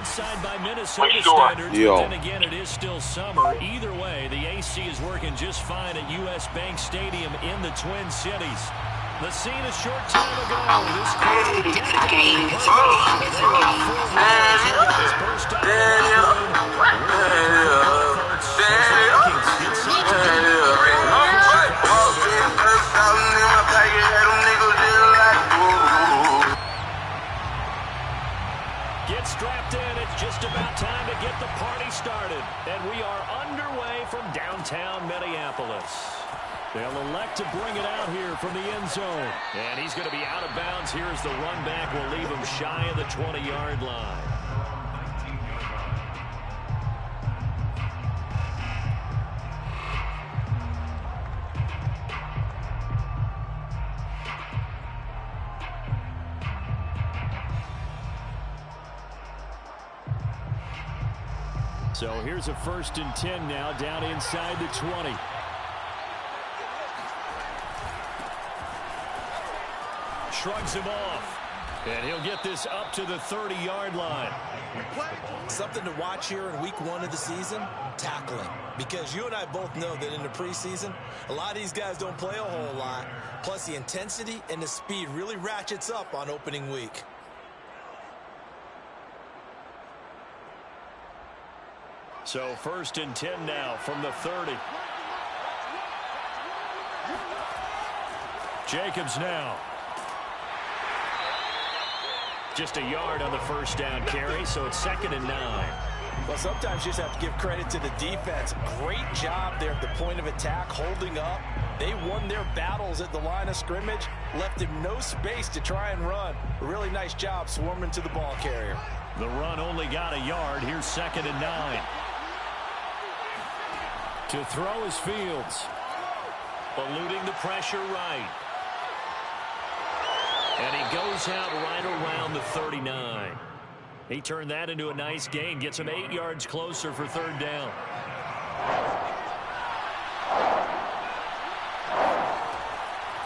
outside by Minnesota standards, but then again, it is still summer. Either way, the AC is working just fine at U.S. Bank Stadium in the Twin Cities. The scene a short time ago. This Get strapped in. It's just about time to get the party started. And we are underway from downtown Minneapolis. They'll elect to bring it out here from the end zone. And he's going to be out of bounds here as the run back will leave him shy of the 20-yard line. So here's a 1st and 10 now down inside the 20. Shrugs him off. And he'll get this up to the 30-yard line. Something to watch here in week 1 of the season, tackling. Because you and I both know that in the preseason, a lot of these guys don't play a whole lot. Plus the intensity and the speed really ratchets up on opening week. So 1st and 10 now from the 30. Jacobs now. Just a yard on the 1st down carry, so it's 2nd and 9. Well, sometimes you just have to give credit to the defense. Great job there at the point of attack, holding up. They won their battles at the line of scrimmage, left him no space to try and run. A really nice job swarming to the ball carrier. The run only got a yard. Here's 2nd and 9. To throw is Fields. Eluding the pressure right. And he goes out right around the 39. He turned that into a nice gain. Gets him 8 yards closer for 3rd down.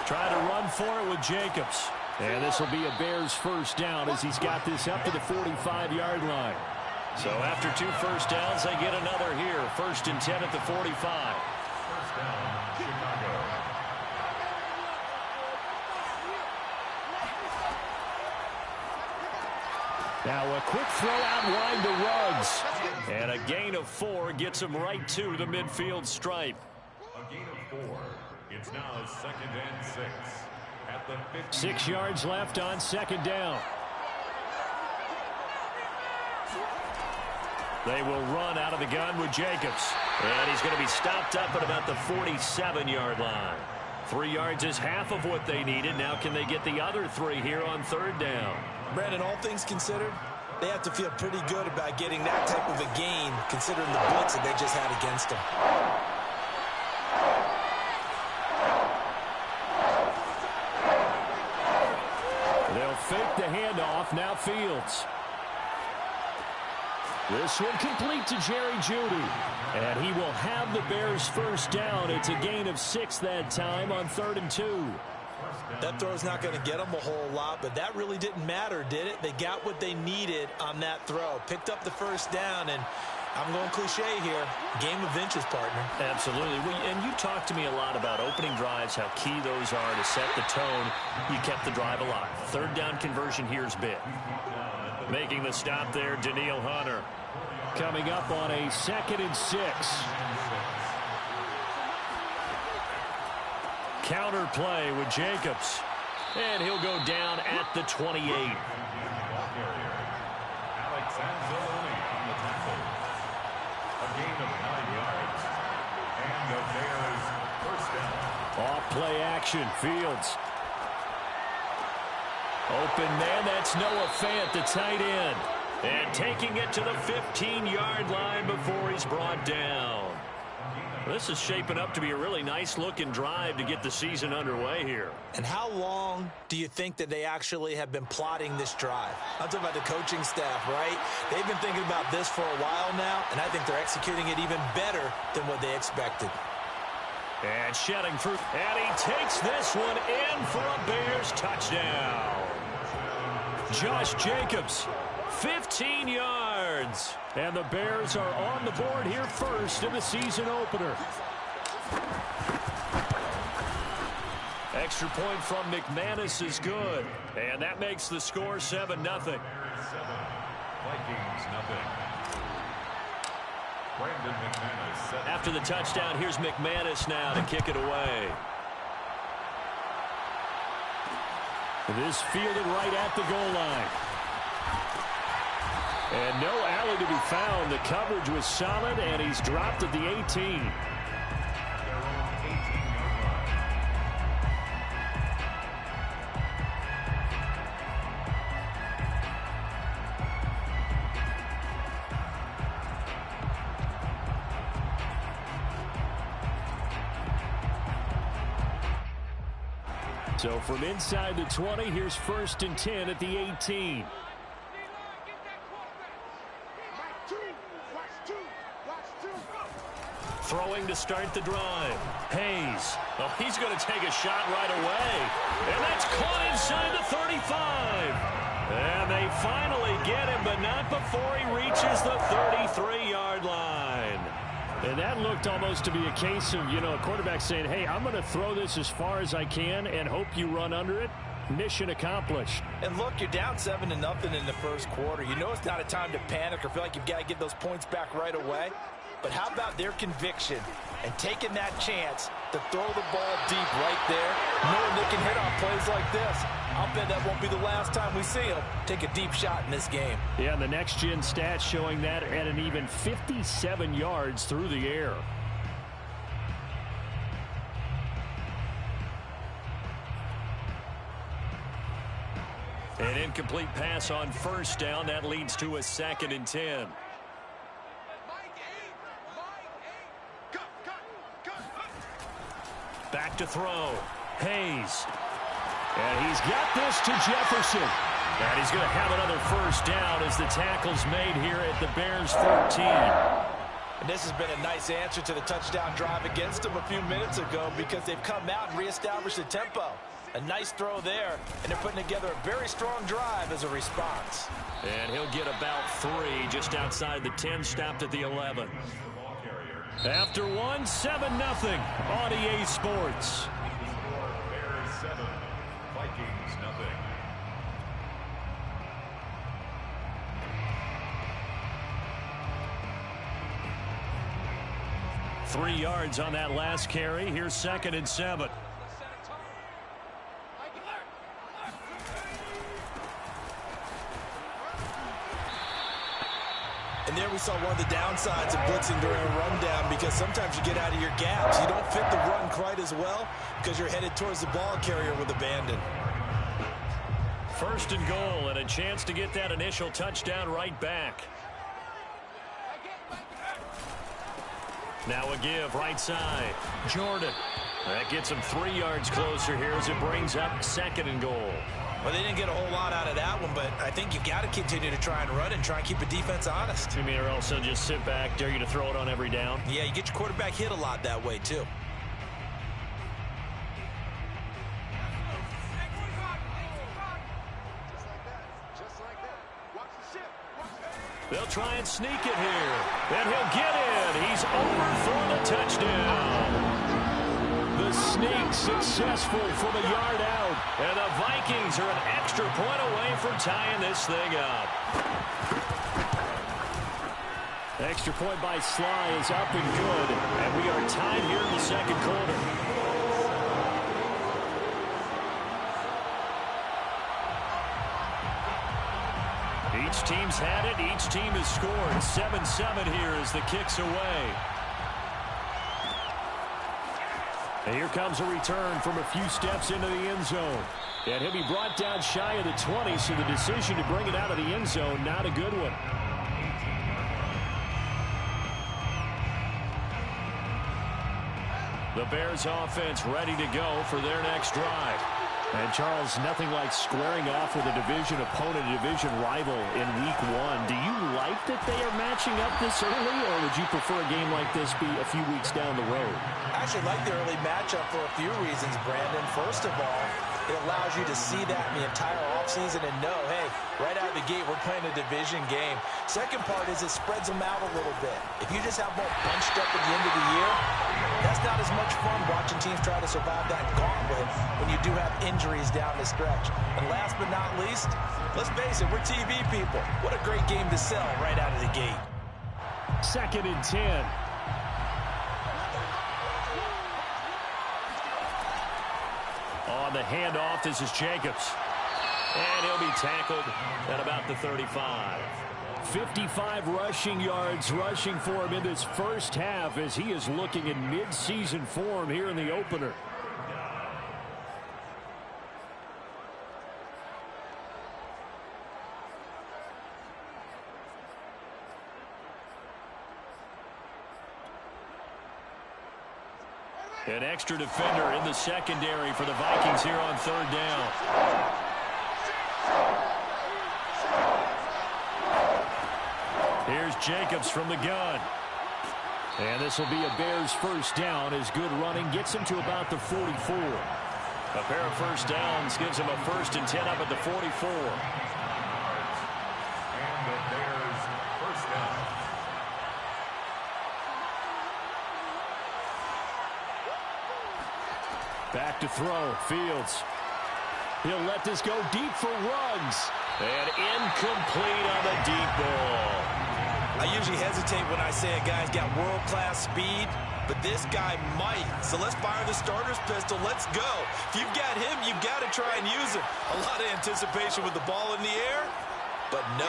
Try to run for it with Jacobs. And this will be a Bears 1st down as he's got this up to the 45-yard line. So after 2 first downs, they get another here. 1st and 10 at the 45. 1st down, Chicago. Now a quick throw out wide to Ruggs. And a gain of 4 gets him right to the midfield stripe. A gain of 4. It's now 2nd and 6. At the 50. 6 yards left on 2nd down. They will run out of the gun with Jacobs. And he's going to be stopped up at about the 47-yard line. 3 yards is half of what they needed. Now can they get the other 3 here on 3rd down? Brandon, all things considered, they have to feel pretty good about getting that type of a gain, considering the blitz that they just had against them. They'll fake the handoff. Now Fields. This one complete to Jerry Jeudy. And he will have the Bears 1st down. It's a gain of 6 that time on 3rd and 2. That throw's not going to get them a whole lot, but that really didn't matter, did it? They got what they needed on that throw. Picked up the 1st down, and I'm going cliche here. Game of inches, partner. Absolutely. And you talked to me a lot about opening drives, how key those are to set the tone. You kept the drive alive. 3rd down conversion here is big. Making the stop there, Danielle Hunter. Coming up on a 2nd and 6. Counter play with Jacobs. And he'll go down at the 28. Alex Anzalone on the tackle. A gain of 9 yards. And the Bears 1st down. Off play action. Fields. Open man. That's Noah Fant, the tight end. And taking it to the 15-yard line before he's brought down. This is shaping up to be a really nice-looking drive to get the season underway here. And how long do you think that they actually have been plotting this drive? I'm talking about the coaching staff, right? They've been thinking about this for a while now, and I think they're executing it even better than what they expected. And shedding through. And he takes this one in for a Bears touchdown. Josh Jacobs, 15 yards. yards. And the Bears are on the board here first in the season opener. Extra point from McManus is good. And that makes the score 7-0. Vikings, nothing. Brandon McManus. After the touchdown, here's McManus now to kick it away. This fielded right at the goal line. And no alley to be found. The coverage was solid, and he's dropped at the 18. So from inside the 20, here's 1st and 10 at the 18. Throwing to start the drive. Hayes. Oh, he's going to take a shot right away. And that's caught inside the 35. And they finally get him, but not before he reaches the 33-yard line. And that looked almost to be a case of, a quarterback saying, hey, I'm going to throw this as far as I can and hope you run under it. Mission accomplished. And look, you're down 7-0 in the first quarter. You know it's not a time to panic or feel like you've got to get those points back right away. But how about their conviction and taking that chance to throw the ball deep right there, knowing they can hit on plays like this? I'll bet that won't be the last time we see them take a deep shot in this game. Yeah, and the next-gen stats showing that at an even 57 yards through the air. An incomplete pass on 1st down. That leads to a 2nd and 10. Back to throw. Hayes. And he's got this to Jefferson. And he's going to have another 1st down as the tackle's made here at the Bears 13. And this has been a nice answer to the touchdown drive against them a few minutes ago because they've come out and reestablished the tempo. A nice throw there, and they're putting together a very strong drive as a response. And he'll get about 3 just outside the 10, stopped at the 11. After 1, 7-0 on EA Sports. Bears 7, Vikings nothing. Three yards on that last carry. Here's 2nd and 7. And there we saw one of the downsides of blitzing during a rundown because sometimes you get out of your gaps. You don't fit the run quite as well because you're headed towards the ball carrier with abandon. 1st and goal and a chance to get that initial touchdown right back. Now a give right side. Jordan. That gets him 3 yards closer here as it brings up 2nd and goal. Well, they didn't get a whole lot out of that one, but I think you've got to continue to try and run and try and keep the defense honest. You mean or else they'll just sit back, dare you to throw it on every down? Yeah, you get your quarterback hit a lot that way, too. They'll try and sneak it here. And he'll get in. He's over for the touchdown. The sneak successful from a yard out. And the Vikings are an extra point away from tying this thing up. Extra point by Sly is up and good. And we are tied here in the 2nd quarter. Each team's had it. Each team has scored. 7-7 here as the kick's away. And here comes a return from a few steps into the end zone. And he'll be brought down shy of the 20, so the decision to bring it out of the end zone, not a good one. The Bears offense ready to go for their next drive. And, Charles, nothing like squaring off with a division opponent, a division rival in Week 1. Do you like that they are matching up this early, or would you prefer a game like this be a few weeks down the road? I actually like the early matchup for a few reasons, Brandon. First of all, it allows you to see that in the entire offseason and know, hey, right out of the gate, we're playing a division game. Second part is it spreads them out a little bit. If you just have them all bunched up at the end of the year, that's not as much fun watching teams try to survive that gauntlet when you do have injuries down the stretch. And last but not least, let's face it, we're TV people. What a great game to sell right out of the gate. 2nd and 10. On the handoff, this is Jacobs. And he'll be tackled at about the 35. 55 rushing yards rushing for him in this first half as he is looking in mid-season form here in the opener. An extra defender in the secondary for the Vikings here on 3rd down. Here's Jacobs from the gun. And this will be a Bears first down as good running gets him to about the 44. A pair of first downs gives him a 1st and 10 up at the 44. And the Bears first down. Back to throw. Fields. He'll let this go deep for Ruggs. And incomplete on the deep ball. I usually hesitate when I say a guy's got world-class speed, but this guy might. So let's fire the starter's pistol. Let's go. If you've got him, you've got to try and use him. A lot of anticipation with the ball in the air, but no,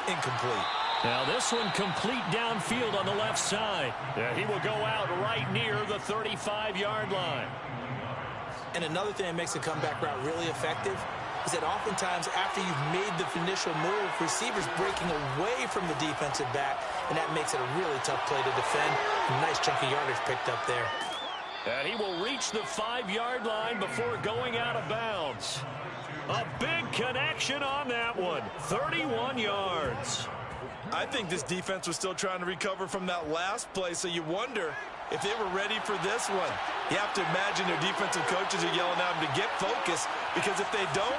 incomplete. Now this one complete downfield on the left side. Yeah, he will go out right near the 35-yard line. And another thing that makes the comeback route really effective is that oftentimes after you've made the initial move, receivers breaking away from the defensive back, and that makes it a really tough play to defend. A nice chunk of yardage picked up there. And he will reach the 5-yard line before going out of bounds. A big connection on that one. 31 yards. I think this defense was still trying to recover from that last play, so you wonder if they were ready for this one. You have to imagine their defensive coaches are yelling at them to get focused, because if they don't,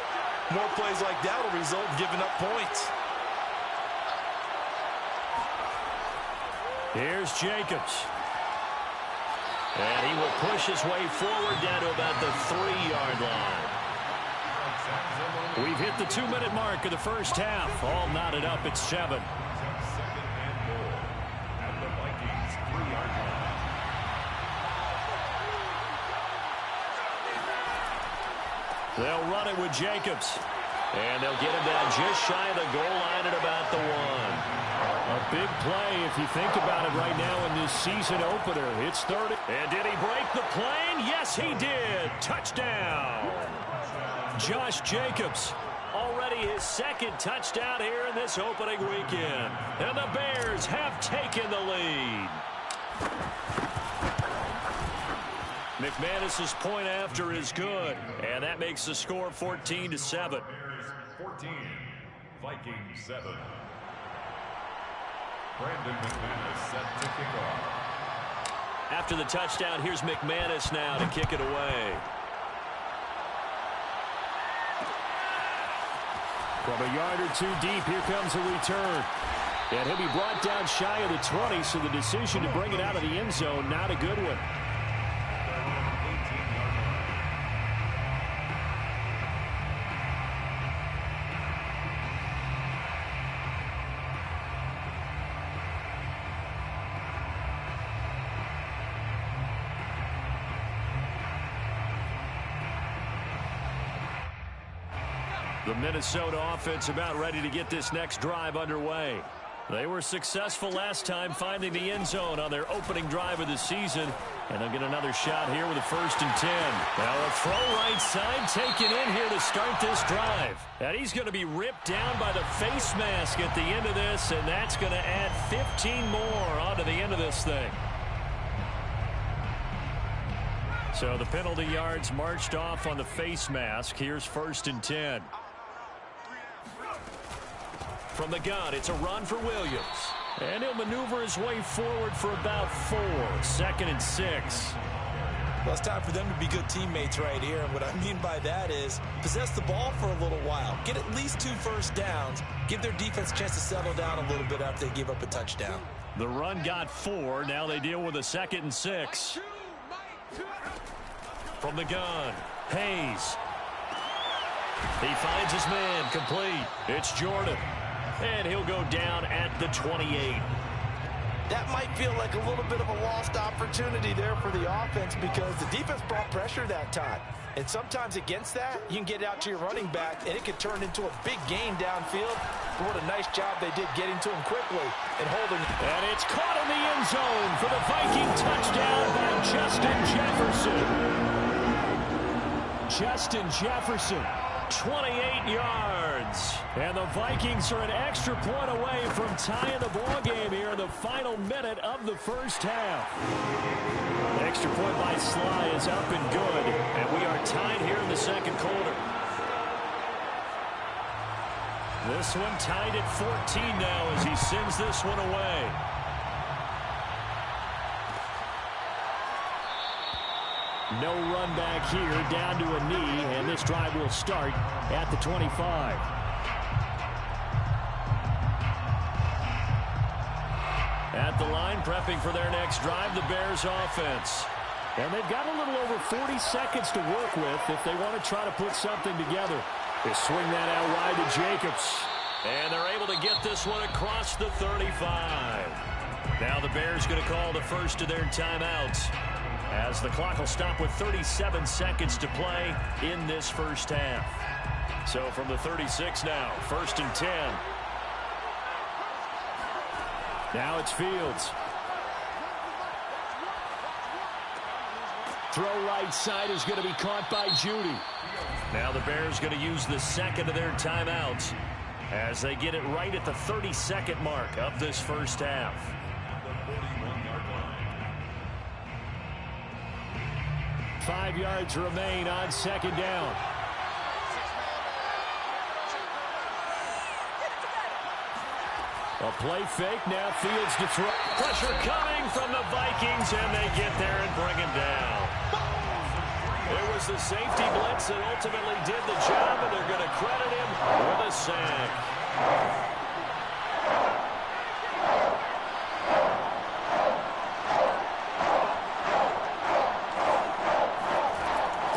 more plays like that will result in giving up points. Here's Jacobs. And he will push his way forward down to about the 3-yard line. We've hit the 2-minute mark of the first half. All knotted up at 7. 2nd and goal at the Vikings 3-yard line. They'll run it with Jacobs. And they'll get him down just shy of the goal line at about the 1. A big play if you think about it right now in this season opener. It's 30. And did he break the plane? Yes, he did. Touchdown. Josh Jacobs. Already his 2nd touchdown here in this opening weekend. And the Bears have taken the lead. McManus's point after is good, and that makes the score 14-7. Bears 14, Vikings 7. Brandon McManus set to kick off. After the touchdown, here's McManus now to kick it away. From a yard or 2 deep, here comes a return. And he'll be brought down shy of the 20, so the decision to bring it out of the end zone, not a good one. The Minnesota offense about ready to get this next drive underway. They were successful last time finding the end zone on their opening drive of the season. And they'll get another shot here with a 1st and 10. Now a throw right side taken in here to start this drive. And he's going to be ripped down by the face mask at the end of this. And that's going to add 15 more onto the end of this thing. So the penalty yards marched off on the face mask. Here's 1st and 10. From the gun, it's a run for Williams. And he'll maneuver his way forward for about 4. 2nd and 6. Well, it's time for them to be good teammates right here. And what I mean by that is possess the ball for a little while. Get at least 2 first downs. Give their defense a chance to settle down a little bit after they give up a touchdown. The run got 4. Now they deal with a 2nd and 6. From the gun, Hayes. He finds his man complete. It's Jordan. And he'll go down at the 28. That might feel like a little bit of a lost opportunity there for the offense because the defense brought pressure that time. And sometimes against that, you can get out to your running back, and it could turn into a big gain downfield. But what a nice job they did getting to him quickly and holding. And it's caught in the end zone for the Viking touchdown by Justin Jefferson. Justin Jefferson, 28 yards. And the Vikings are an extra point away from tying the ball game here in the final minute of the first half. The extra point by Sly is up and good. And we are tied here in the second quarter. This one tied at 14 now as he sends this one away. No run back here, down to a knee, and this drive will start at the 25. At the line, prepping for their next drive, the Bears offense. And they've got a little over 40 seconds to work with if they want to try to put something together. They swing that out wide to Jacobs. And they're able to get this one across the 35. Now the Bears going to call the first of their timeouts, as the clock will stop with 37 seconds to play in this first half. So from the 36 now, 1st and 10. Now it's Fields. Throw right side is going to be caught by Judy. Now the Bears going to use the second of their timeouts as they get it right at the 32nd mark of this first half. 5 yards remain on 2nd down. A play fake, now Fields to throw. Pressure coming from the Vikings, and they get there and bring him down. It was the safety blitz that ultimately did the job, and they're going to credit him with a sack.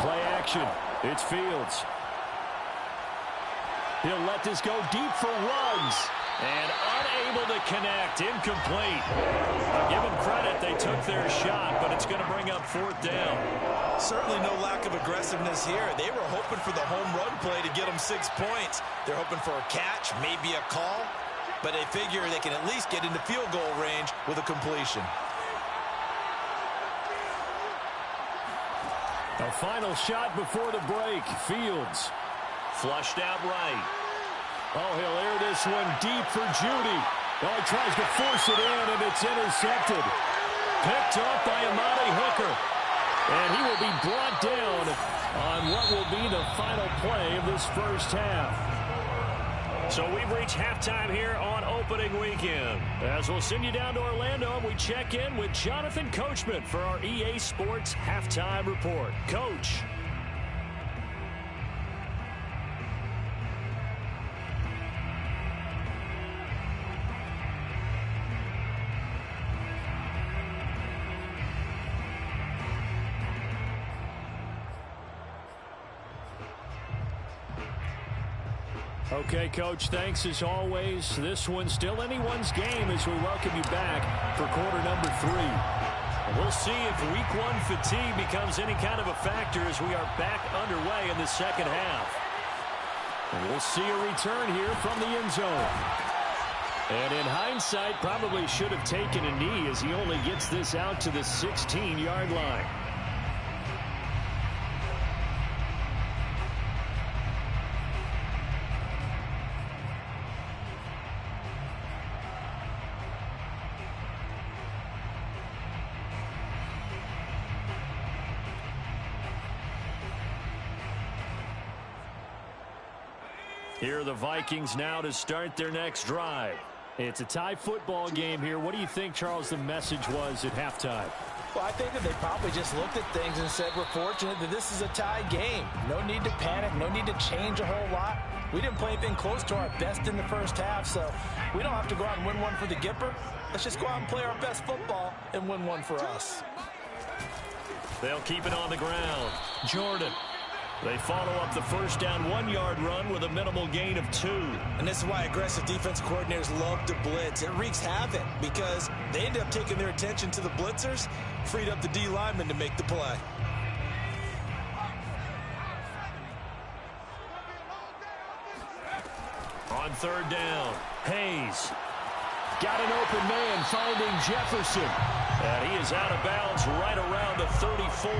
Play action. It's Fields. He'll let this go deep for Ruggs. And unable to connect. Incomplete. I'll give them credit. They took their shot, but it's going to bring up 4th down. Certainly no lack of aggressiveness here. They were hoping for the home run play to get them 6 points. They're hoping for a catch, maybe a call, but they figure they can at least get into field goal range with a completion. A final shot before the break. Fields flushed out right. Oh, he'll air this one deep for Judy. Oh, he tries to force it in, and it's intercepted. Picked off by Amani Hooker. And he will be brought down on what will be the final play of this first half. So we've reached halftime here on opening weekend. As we'll send you down to Orlando, we check in with Jonathan Coachman for our EA Sports Halftime Report. Coach. Okay, Coach, thanks as always. This one's still anyone's game as we welcome you back for quarter number 3. And we'll see if week 1 fatigue becomes any kind of a factor as we are back underway in the second half. And we'll see a return here from the end zone. And in hindsight, probably should have taken a knee as he only gets this out to the 16-yard line. Here are the Vikings now to start their next drive. It's a tie football game here. What do you think, Charles, the message was at halftime? Well, I think that they probably just looked at things and said, we're fortunate that this is a tie game. No need to panic. No need to change a whole lot. We didn't play anything close to our best in the first half, so we don't have to go out and win one for the Gipper. Let's just go out and play our best football and win one for us. They'll keep it on the ground. Jordan. They follow up the first down 1-yard run with a minimal gain of 2. And this is why aggressive defensive coordinators love to blitz. It wreaks havoc because they end up taking their attention to the blitzers, freed up the D lineman to make the play. On third down, Hayes got an open man finding Jefferson. And he is out of bounds right around the 34.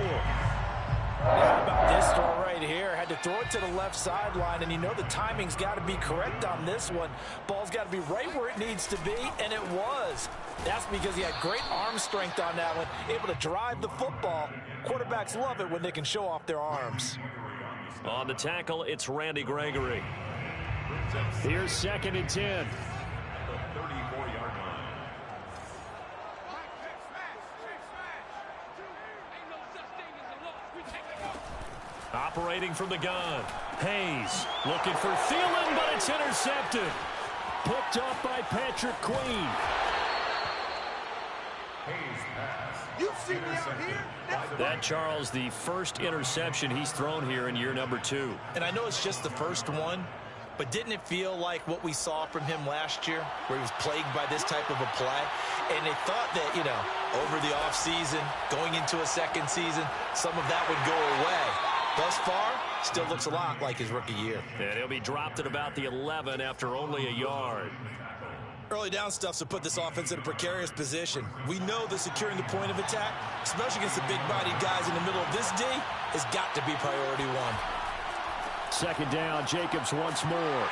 How about this throw right here? Had to throw it to the left sideline, and you know the timing's got to be correct on this one. Ball's got to be right where it needs to be, and it was. That's because he had great arm strength on that one, able to drive the football. Quarterbacks love it when they can show off their arms. On the tackle, it's Randy Gregory. Here's 2nd and 10. The 34-yard line. Operating from the gun. Hayes looking for Thielen, but it's intercepted. Picked up by Patrick Queen. Hayes pass. You see me out here? That, Charles, the first interception he's thrown here in year number 2. And I know it's just the first one, but didn't it feel like what we saw from him last year, where he was plagued by this type of a play? And they thought that, you know, over the offseason, going into a second season, some of that would go away. Thus far, still looks a lot like his rookie year. And he'll be dropped at about the 11 after only a yard. Early down stuffs will put this offense in a precarious position. We know that securing the point of attack, especially against the big-bodied guys in the middle of this D, has got to be priority one. 2nd down, Jacobs once more.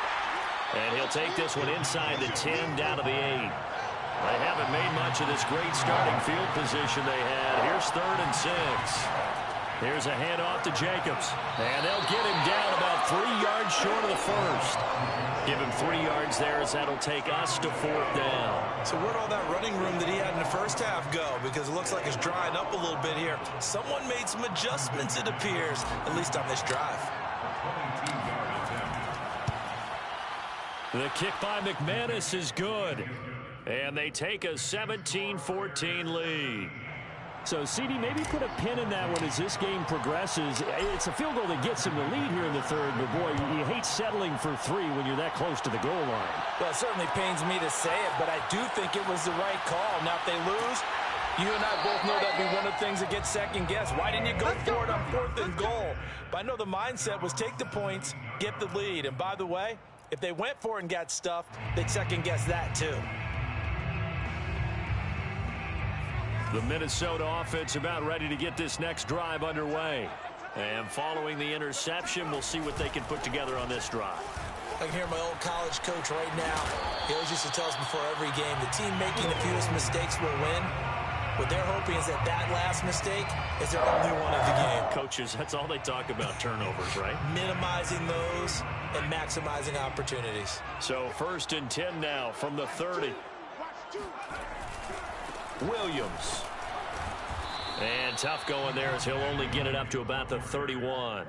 And he'll take this one inside the 10 down to the 8. They haven't made much of this great starting field position they had. Here's 3rd and 6. Here's a handoff to Jacobs. And they'll get him down about 3 yards short of the first. Give him 3 yards there as that'll take us to 4th down. So where'd all that running room that he had in the first half go? Because it looks like it's drying up a little bit here. Someone made some adjustments, it appears, at least on this drive. 22-yard attempt. The kick by McManus is good. And they take a 17-14 lead. So, CD, maybe put a pin in that one as this game progresses. It's a field goal that gets him the lead here in the third, but, boy, you hate settling for 3 when you're that close to the goal line. Well, it certainly pains me to say it, but I do think it was the right call. Now, if they lose, you and I both know that'd be one of the things that gets second-guessed. Why didn't you go for it on 4th and goal? But I know the mindset was take the points, get the lead. And, by the way, if they went for it and got stuffed, they'd second-guess that, too. The Minnesota offense about ready to get this next drive underway. And following the interception, we'll see what they can put together on this drive. I can hear my old college coach right now. He always used to tell us before every game, the team making the fewest mistakes will win. What they're hoping is that last mistake is their only one of the game. Coaches, that's all they talk about, turnovers, right? Minimizing those and maximizing opportunities. So 1st and 10 now from the 30. Williams. And tough going there as he'll only get it up to about the 31.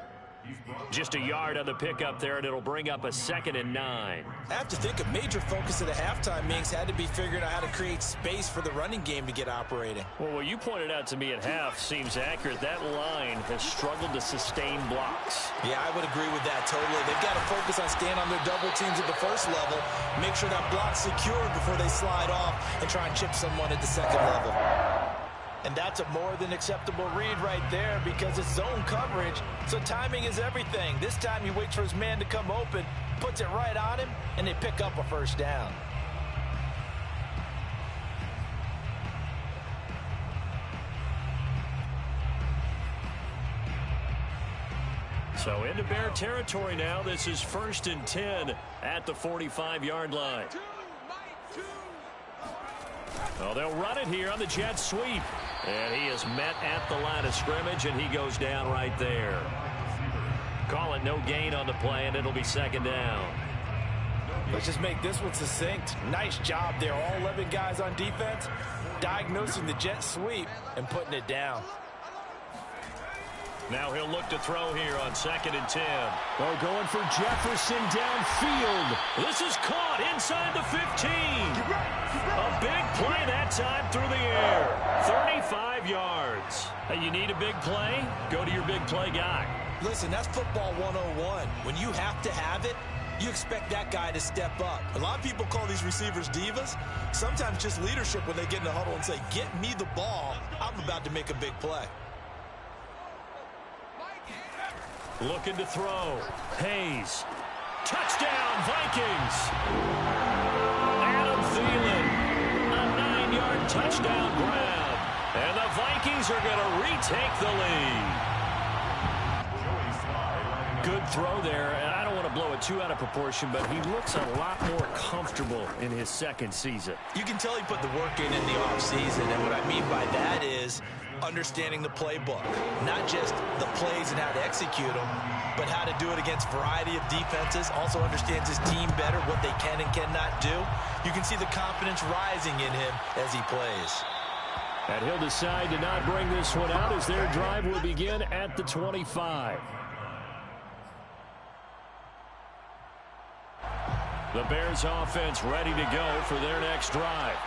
Just a yard on the pickup there, and it'll bring up a 2nd and 9. I have to think a major focus of the halftime meetings had to be figuring out how to create space for the running game to get operating. Well, what you pointed out to me at half seems accurate. That line has struggled to sustain blocks. Yeah, I would agree with that totally. They've got to focus on staying on their double teams at the first level, make sure that block's secured before they slide off and try and chip someone at the second level. And that's a more than acceptable read right there because it's zone coverage, so timing is everything. This time he waits for his man to come open, puts it right on him, and they pick up a first down. So into Bear territory now. This is 1st and 10 at the 45-yard line. Well, they'll run it here on the jet sweep. And he is met at the line of scrimmage, and he goes down right there. Call it no gain on the play, and it'll be 2nd down. Let's just make this one succinct. Nice job there. All 11 guys on defense, diagnosing the jet sweep and putting it down. Now he'll look to throw here on 2nd and 10. Oh, going for Jefferson downfield. This is caught inside the 15. A big play that time through the air. 35 yards. Hey, you need a big play? Go to your big play guy. Listen, that's football 101. When you have to have it, you expect that guy to step up. A lot of people call these receivers divas. Sometimes just leadership when they get in the huddle and say, get me the ball. I'm about to make a big play. Looking to throw. Hayes. Touchdown, Vikings. Adam Thielen. A 9-yard touchdown grab. And the Vikings are going to retake the lead. Good throw there, and I don't want to blow it too out of proportion, but he looks a lot more comfortable in his second season. You can tell he put the work in the offseason, and what I mean by that is understanding the playbook. Not just the plays and how to execute them, but how to do it against a variety of defenses. Also understands his team better, what they can and cannot do. You can see the confidence rising in him as he plays. And he'll decide to not bring this one out as their drive will begin at the 25. The Bears offense ready to go for their next drive.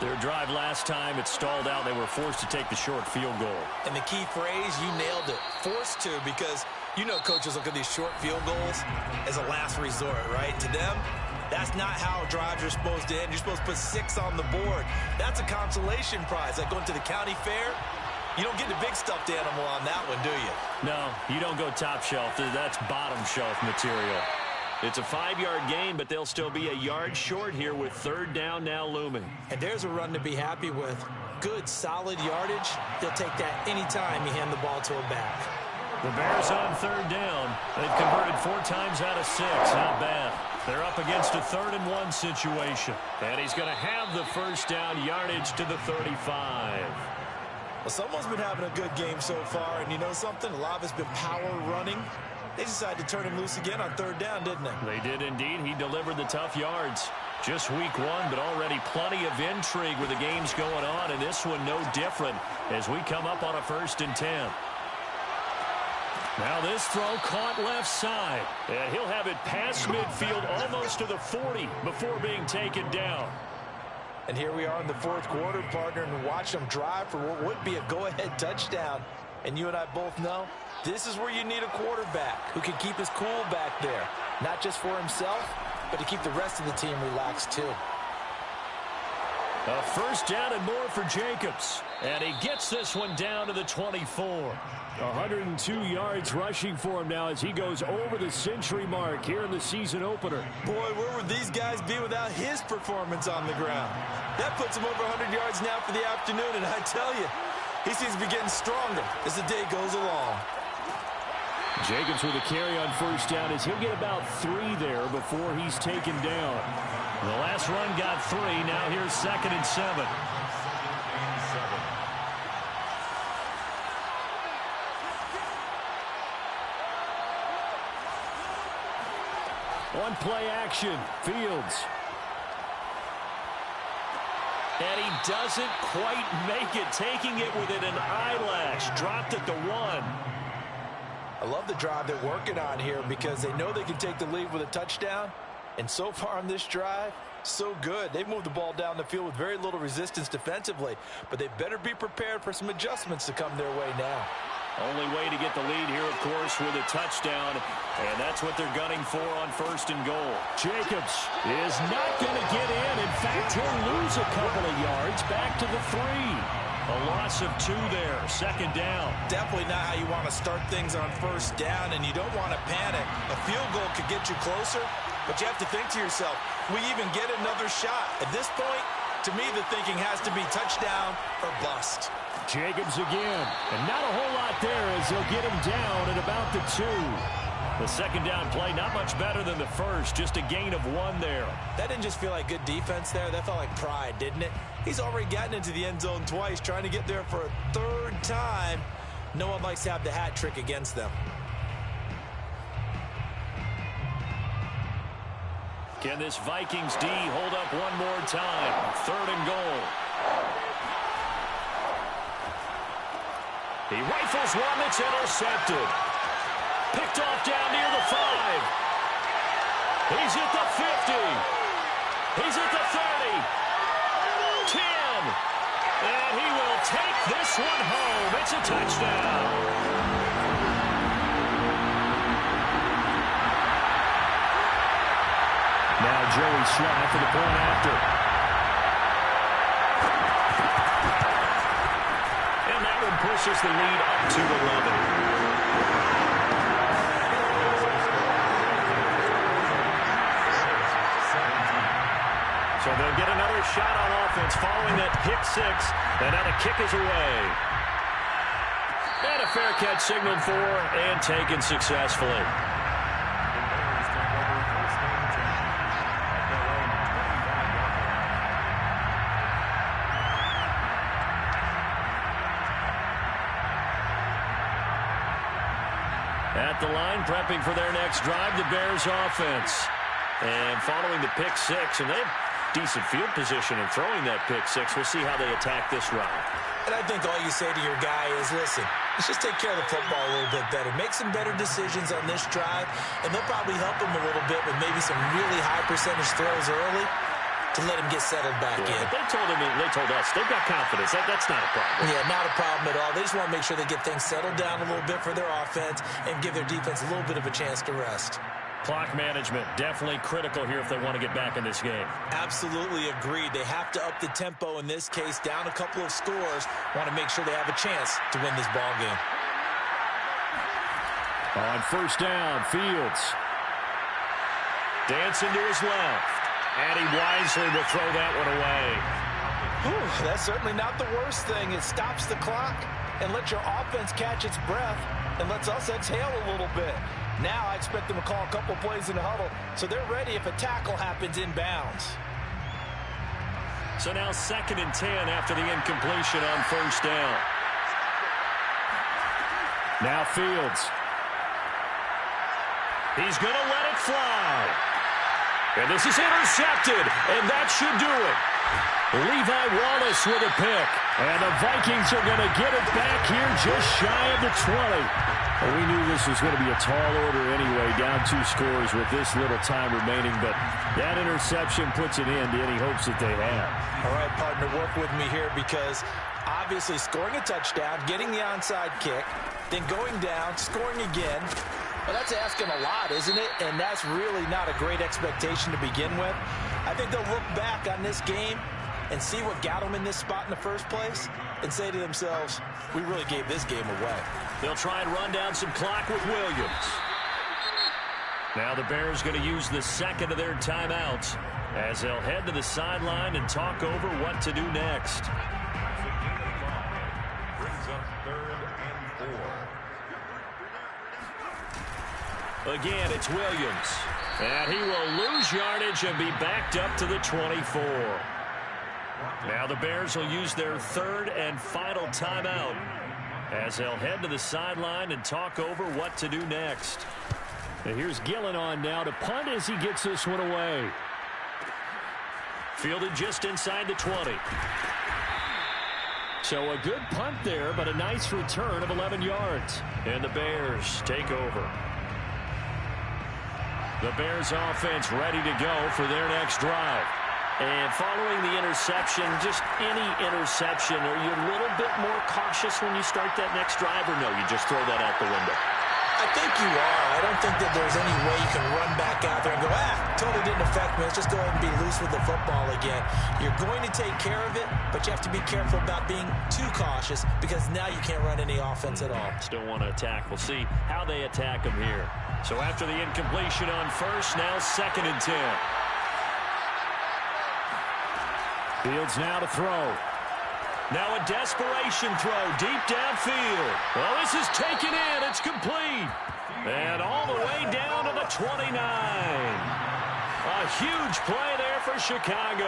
Their drive last time, it stalled out. They were forced to take the short field goal. And the key phrase, you nailed it, forced to, because you know coaches look at these short field goals as a last resort, right? To them, that's not how drives are supposed to end. You're supposed to put 6 on the board. That's a consolation prize. Like going to the county fair, you don't get the big stuffed animal on that one, do you? No, you don't go top shelf. That's bottom shelf material. It's a 5-yard gain, but they'll still be a yard short here with 3rd down now looming. And there's a run to be happy with. Good, solid yardage. They'll take that anytime you hand the ball to a back. The Bears on 3rd down. They've converted 4 times out of 6. Not bad. They're up against a 3rd and 1 situation. And he's going to have the 1st down yardage to the 35. Well, someone's been having a good game so far, and you know something? A lot of it's been power running. They decided to turn him loose again on 3rd down, didn't they? They did indeed. He delivered the tough yards. Just week 1, but already plenty of intrigue with the games going on, and this one no different as we come up on a 1st and 10. Now this throw caught left side, and he'll have it past midfield almost to the 40 before being taken down. And here we are in the 4th quarter, partner, and watch them drive for what would be a go-ahead touchdown. And you and I both know this is where you need a quarterback who can keep his cool back there, not just for himself, but to keep the rest of the team relaxed too. A 1st down and more for Jacobs, and he gets this one down to the 24. 102 yards rushing for him now as he goes over the century mark here in the season opener. Boy, where would these guys be without his performance on the ground? That puts him over 100 yards now for the afternoon, and I tell you, he seems to be getting stronger as the day goes along. Jacobs with a carry on 1st down as he'll get about 3 there before he's taken down. The last run got 3. Now here's 2nd and 7. One play action. Fields. And he doesn't quite make it, taking it within an eyelash. Dropped at the 1. I love the drive they're working on here because they know they can take the lead with a touchdown. And so far on this drive, so good. They've moved the ball down the field with very little resistance defensively, but they better be prepared for some adjustments to come their way now. Only way to get the lead here, of course, with a touchdown, and that's what they're gunning for on 1st and goal. Jacobs is not going to get in. In fact, he'll lose a couple of yards back to the 3. A loss of 2 there, 2nd down. Definitely not how you want to start things on 1st down, and you don't want to panic. A field goal could get you closer, but you have to think to yourself, we even get another shot. At this point, to me, the thinking has to be touchdown or bust. Jacobs again, and not a whole lot there as they'll get him down at about the 2. The 2nd down play, not much better than the 1st, just a gain of 1 there. That didn't just feel like good defense there. That felt like pride, didn't it? He's already gotten into the end zone twice, trying to get there for a 3rd time. No one likes to have the hat trick against them. Can this Vikings D hold up one more time? 3rd and goal. He rifles one that's intercepted. Picked off down near the 5. He's at the 50. He's at the 30. 10. And he will take this one home. It's a touchdown. Now Joey Slye for the point after. And that one pushes the lead up to 11. So they'll get another shot on offense following that pick 6. And now the kick is away. And a fair catch signaled for and taken successfully. At the line, prepping for their next drive, the Bears offense. And following the pick 6, and they have decent field position in throwing that pick 6. We'll see how they attack this round. And I think all you say to your guy is, listen, let's just take care of the football a little bit better. Make some better decisions on this drive, and they'll probably help him a little bit with maybe some really high percentage throws early to let him get settled back in. They told us, they've got confidence. That's not a problem. Yeah, not a problem at all. They just want to make sure they get things settled down a little bit for their offense and give their defense a little bit of a chance to rest. Clock management, definitely critical here if they want to get back in this game. Absolutely agreed. They have to up the tempo in this case, down a couple of scores. Want to make sure they have a chance to win this ball game. On 1st down, Fields. Dancing to his left. And he wisely will throw that one away. Whew, that's certainly not the worst thing. It stops the clock and lets your offense catch its breath and lets us exhale a little bit. Now I expect them to call a couple plays in the huddle, so they're ready if a tackle happens inbounds. So now 2nd and 10 after the incompletion on 1st down. Now Fields. He's going to let it fly. And this is intercepted, and that should do it. Levi Wallace with a pick. And the Vikings are going to get it back here just shy of the 20. Well, we knew this was going to be a tall order anyway, down 2 scores with this little time remaining, but that interception puts an end to any hopes that they have. All right, partner, work with me here because obviously scoring a touchdown, getting the onside kick, then going down, scoring again. Well, that's asking a lot, isn't it? And that's really not a great expectation to begin with. I think they'll look back on this game and see what got them in this spot in the first place and say to themselves, we really gave this game away. They'll try and run down some clock with Williams. Now the Bears going to use the 2nd of their timeouts as they'll head to the sideline and talk over what to do next. Brings up 3rd and 4. Again, it's Williams. And he will lose yardage and be backed up to the 24. Now the Bears will use their 3rd and final timeout as they'll head to the sideline and talk over what to do next. And here's Gillen on now to punt as he gets this one away. Fielded just inside the 20. So a good punt there, but a nice return of 11 yards. And the Bears take over. The Bears offense ready to go for their next drive. And following the interception, just any interception, are you a little bit more cautious when you start that next drive, or no, you just throw that out the window? I think you are. I don't think that there's any way you can run back out there and go, totally didn't affect me. Let's just go ahead and be loose with the football again. You're going to take care of it, but you have to be careful about being too cautious because now you can't run any offense at all. Still want to attack. We'll see how they attack them here. So after the incompletion on 1st, now 2nd and 10. Fields now to throw. Now a desperation throw deep downfield. Well, this is taken in. It's complete. And all the way down to the 29. A huge play there for Chicago.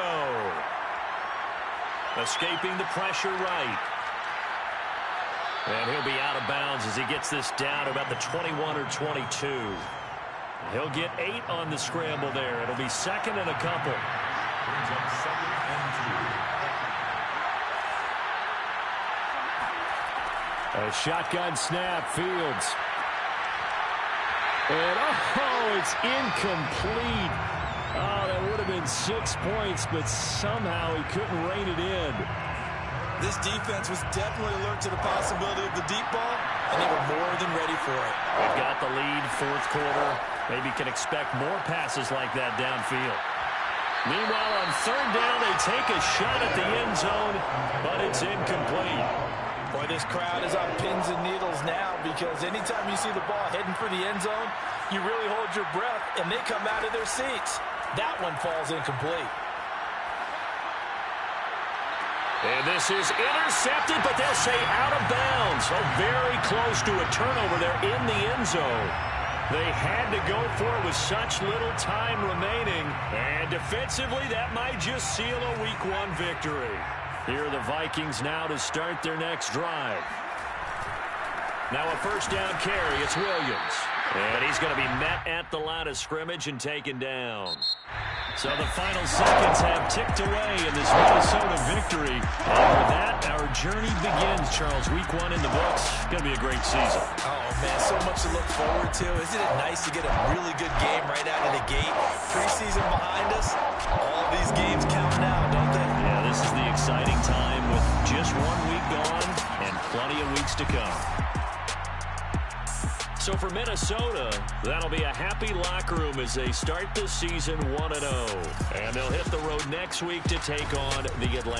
Escaping the pressure right. And he'll be out of bounds as he gets this down about the 21 or 22. He'll get 8 on the scramble there. It'll be second and a couple. Brings up 2nd and 2. A shotgun snap, Fields. And, oh, it's incomplete. Oh, that would have been 6 points, but somehow he couldn't rein it in. This defense was definitely alert to the possibility of the deep ball, and they were more than ready for it. They've got the lead, fourth quarter. Maybe can expect more passes like that downfield. Meanwhile, on third down, they take a shot at the end zone, but it's incomplete. Boy, this crowd is on pins and needles now because anytime you see the ball heading for the end zone, you really hold your breath, and they come out of their seats. That one falls incomplete. And this is intercepted, but they'll say out of bounds. So very close to a turnover there in the end zone. They had to go for it with such little time remaining. And defensively, that might just seal a Week 1 victory. Here are the Vikings now to start their next drive. Now a first down carry. It's Williams. And he's going to be met at the line of scrimmage and taken down. So the final seconds have ticked away in this Minnesota victory. And with that, our journey begins, Charles. Week 1 in the books. Going to be a great season. Oh, man, so much to look forward to. Isn't it nice to get a really good game right out of the gate? Preseason behind us. All these games count now, don't they? Yeah, this is the exciting time with just 1 week gone and plenty of weeks to come. So for Minnesota, that'll be a happy locker room as they start the season 1-0. And they'll hit the road next week to take on the Atlanta.